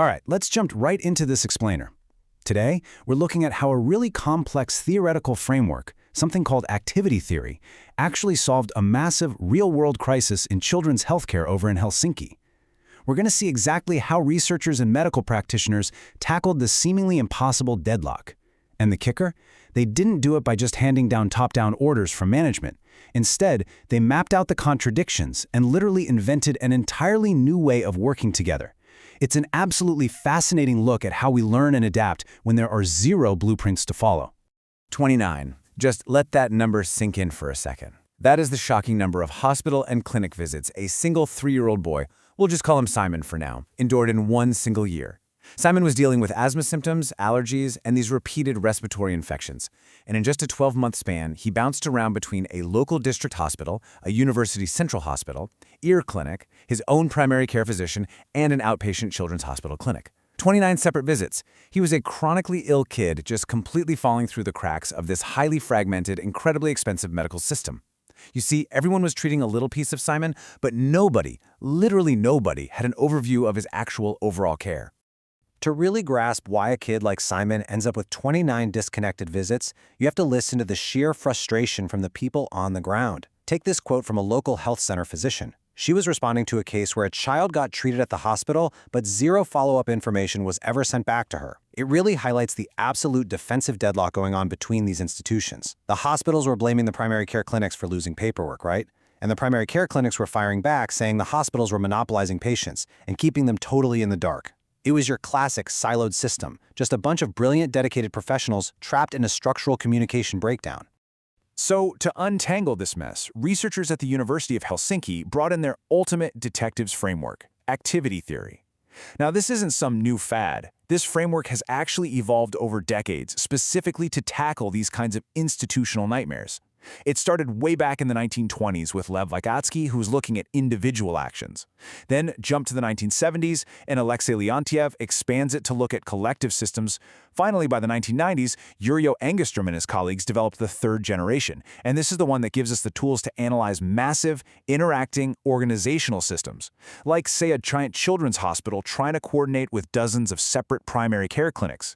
All right, let's jump right into this explainer. Today, we're looking at how a really complex theoretical framework, something called activity theory, actually solved a massive real-world crisis in children's healthcare over in Helsinki. We're going to see exactly how researchers and medical practitioners tackled the seemingly impossible deadlock. And the kicker? They didn't do it by just handing down top-down orders from management. Instead, they mapped out the contradictions and literally invented an entirely new way of working together. It's an absolutely fascinating look at how we learn and adapt when there are zero blueprints to follow. 29. Just let that number sink in for a second. That is the shocking number of hospital and clinic visits a single 3-year-old boy, we'll just call him Simon for now, endured in one single year. Simon was dealing with asthma symptoms, allergies, and these repeated respiratory infections. And in just a 12-month span, he bounced around between a local district hospital, a university central hospital, ear clinic, his own primary care physician, and an outpatient children's hospital clinic. 29 separate visits. He was a chronically ill kid just completely falling through the cracks of this highly fragmented, incredibly expensive medical system. You see, everyone was treating a little piece of Simon, but nobody, literally nobody, had an overview of his actual overall care. To really grasp why a kid like Simon ends up with 29 disconnected visits, you have to listen to the sheer frustration from the people on the ground. Take this quote from a local health center physician. She was responding to a case where a child got treated at the hospital, but zero follow-up information was ever sent back to her. It really highlights the absolute defensive deadlock going on between these institutions. The hospitals were blaming the primary care clinics for losing paperwork, right? And the primary care clinics were firing back, saying the hospitals were monopolizing patients and keeping them totally in the dark. It was your classic siloed system, just a bunch of brilliant, dedicated professionals trapped in a structural communication breakdown. So, to untangle this mess, researchers at the University of Helsinki brought in their ultimate detectives framework, activity theory. Now, this isn't some new fad. This framework has actually evolved over decades, specifically to tackle these kinds of institutional nightmares. It started way back in the 1920s with Lev Vygotsky, who was looking at individual actions. Then jumped to the 1970s, and Alexei Leontiev expands it to look at collective systems. Finally, by the 1990s, Uriyo Angstrom and his colleagues developed the third generation, and this is the one that gives us the tools to analyze massive, interacting organizational systems, like, say, a giant children's hospital trying to coordinate with dozens of separate primary care clinics.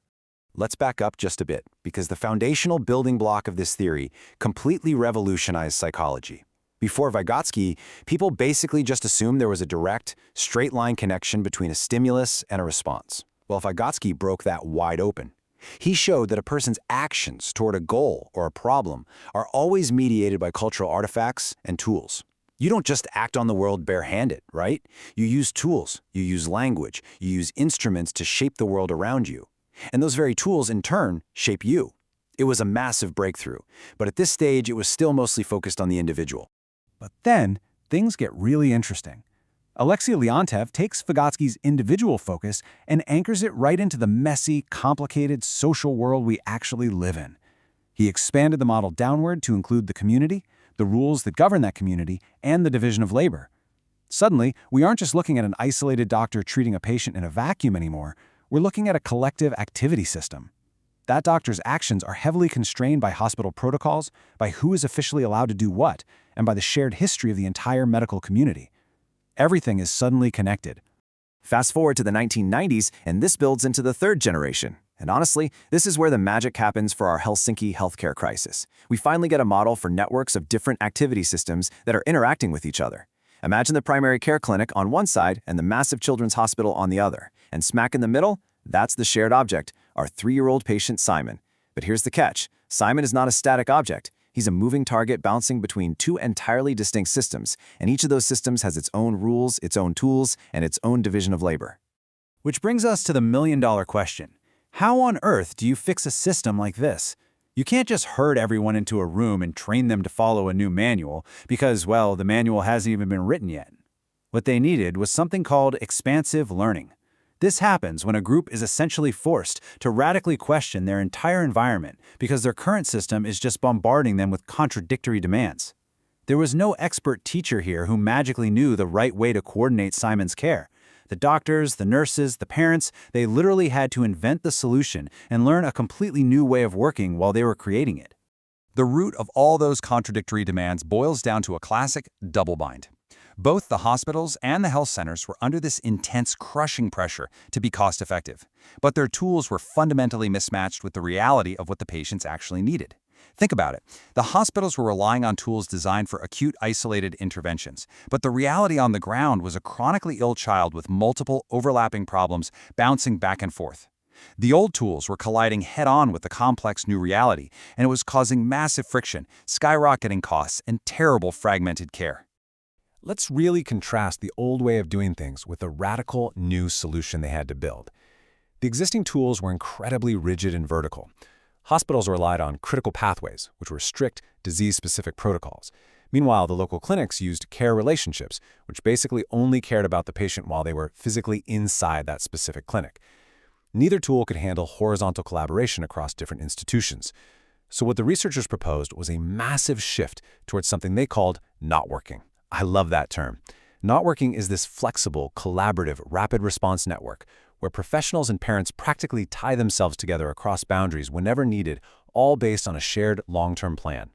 Let's back up just a bit, because the foundational building block of this theory completely revolutionized psychology. Before Vygotsky, people basically just assumed there was a direct, straight-line connection between a stimulus and a response. Well, Vygotsky broke that wide open. He showed that a person's actions toward a goal or a problem are always mediated by cultural artifacts and tools. You don't just act on the world barehanded, right? You use tools, you use language, you use instruments to shape the world around you. And those very tools, in turn, shape you. It was a massive breakthrough, but at this stage, it was still mostly focused on the individual. But then, things get really interesting. Alexei Leontiev takes Vygotsky's individual focus and anchors it right into the messy, complicated social world we actually live in. He expanded the model downward to include the community, the rules that govern that community, and the division of labor. Suddenly, we aren't just looking at an isolated doctor treating a patient in a vacuum anymore. We're looking at a collective activity system. That doctor's actions are heavily constrained by hospital protocols, by who is officially allowed to do what, and by the shared history of the entire medical community. Everything is suddenly connected. Fast forward to the 1990s, and this builds into the third generation. And honestly, this is where the magic happens for our Helsinki healthcare crisis. We finally get a model for networks of different activity systems that are interacting with each other. Imagine the primary care clinic on one side and the massive children's hospital on the other. And smack in the middle, that's the shared object, our 3-year-old patient Simon. But here's the catch. Simon is not a static object. He's a moving target bouncing between two entirely distinct systems, and each of those systems has its own rules, its own tools, and its own division of labor. Which brings us to the million-dollar question. How on earth do you fix a system like this? You can't just herd everyone into a room and train them to follow a new manual because, well, the manual hasn't even been written yet. What they needed was something called expansive learning. This happens when a group is essentially forced to radically question their entire environment because their current system is just bombarding them with contradictory demands. There was no expert teacher here who magically knew the right way to coordinate Simon's care. The doctors, the nurses, the parents, they literally had to invent the solution and learn a completely new way of working while they were creating it. The root of all those contradictory demands boils down to a classic double bind. Both the hospitals and the health centers were under this intense crushing pressure to be cost-effective, but their tools were fundamentally mismatched with the reality of what the patients actually needed. Think about it. The hospitals were relying on tools designed for acute isolated interventions, but the reality on the ground was a chronically ill child with multiple overlapping problems bouncing back and forth. The old tools were colliding head-on with the complex new reality, and it was causing massive friction, skyrocketing costs, and terrible fragmented care. Let's really contrast the old way of doing things with the radical new solution they had to build. The existing tools were incredibly rigid and vertical. Hospitals relied on critical pathways, which were strict, disease-specific protocols. Meanwhile, the local clinics used care relationships, which basically only cared about the patient while they were physically inside that specific clinic. Neither tool could handle horizontal collaboration across different institutions. So what the researchers proposed was a massive shift towards something they called not working. I love that term. Not working is this flexible, collaborative, rapid response network where professionals and parents practically tie themselves together across boundaries whenever needed, all based on a shared long-term plan.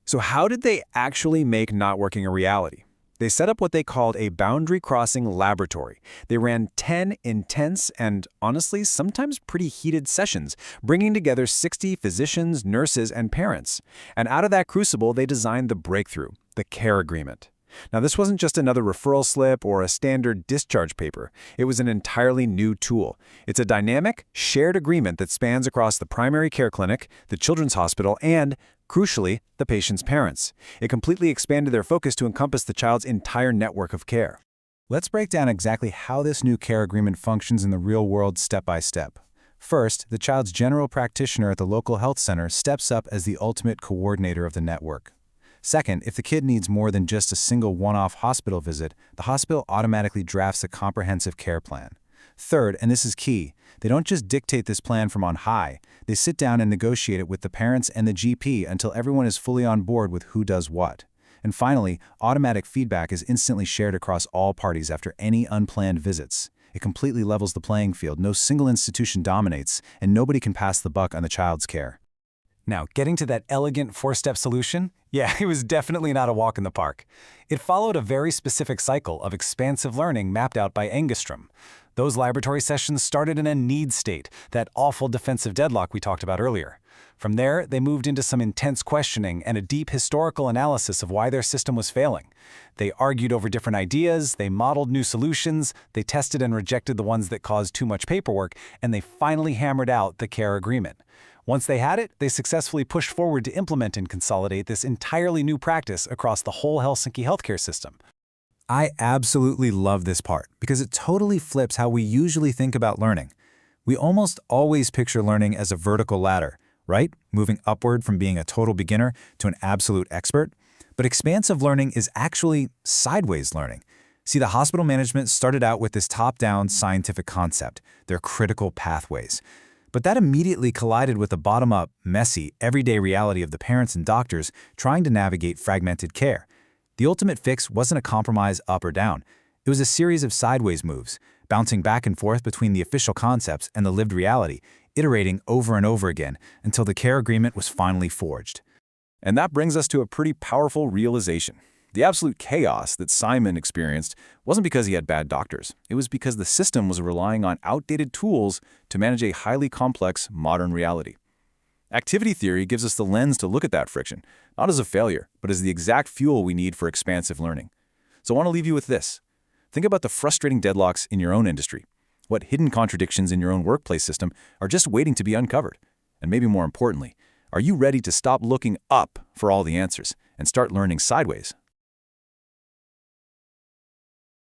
So how did they actually make not working a reality? They set up what they called a boundary-crossing laboratory. They ran 10 intense and, honestly, sometimes pretty heated sessions, bringing together 60 physicians, nurses, and parents. And out of that crucible, they designed the breakthrough, the care agreement. Now, this wasn't just another referral slip or a standard discharge paper. It was an entirely new tool. It's a dynamic, shared agreement that spans across the primary care clinic, the children's hospital, and, crucially, the patient's parents. It completely expanded their focus to encompass the child's entire network of care. Let's break down exactly how this new care agreement functions in the real world step by step. First, the child's general practitioner at the local health center steps up as the ultimate coordinator of the network. Second, if the kid needs more than just a single one-off hospital visit, the hospital automatically drafts a comprehensive care plan. Third, and this is key, they don't just dictate this plan from on high. They sit down and negotiate it with the parents and the GP until everyone is fully on board with who does what. And finally, automatic feedback is instantly shared across all parties after any unplanned visits. It completely levels the playing field, no single institution dominates, and nobody can pass the buck on the child's care. Now, getting to that elegant four-step solution, yeah, it was definitely not a walk in the park. It followed a very specific cycle of expansive learning mapped out by Engstrom. Those laboratory sessions started in a need state, that awful defensive deadlock we talked about earlier. From there, they moved into some intense questioning and a deep historical analysis of why their system was failing. They argued over different ideas, they modeled new solutions, they tested and rejected the ones that caused too much paperwork, and they finally hammered out the care agreement. Once they had it, they successfully pushed forward to implement and consolidate this entirely new practice across the whole Helsinki healthcare system. I absolutely love this part because it totally flips how we usually think about learning. We almost always picture learning as a vertical ladder, right? Moving upward from being a total beginner to an absolute expert. But expansive learning is actually sideways learning. See, the hospital management started out with this top-down scientific concept, their critical pathways. But that immediately collided with the bottom-up, messy, everyday reality of the parents and doctors trying to navigate fragmented care. The ultimate fix wasn't a compromise up or down. It was a series of sideways moves, bouncing back and forth between the official concepts and the lived reality, iterating over and over again until the care agreement was finally forged. And that brings us to a pretty powerful realization. The absolute chaos that Simon experienced wasn't because he had bad doctors. It was because the system was relying on outdated tools to manage a highly complex modern reality. Activity theory gives us the lens to look at that friction, not as a failure, but as the exact fuel we need for expansive learning. So I want to leave you with this. Think about the frustrating deadlocks in your own industry. What hidden contradictions in your own workplace system are just waiting to be uncovered? And maybe more importantly, are you ready to stop looking up for all the answers and start learning sideways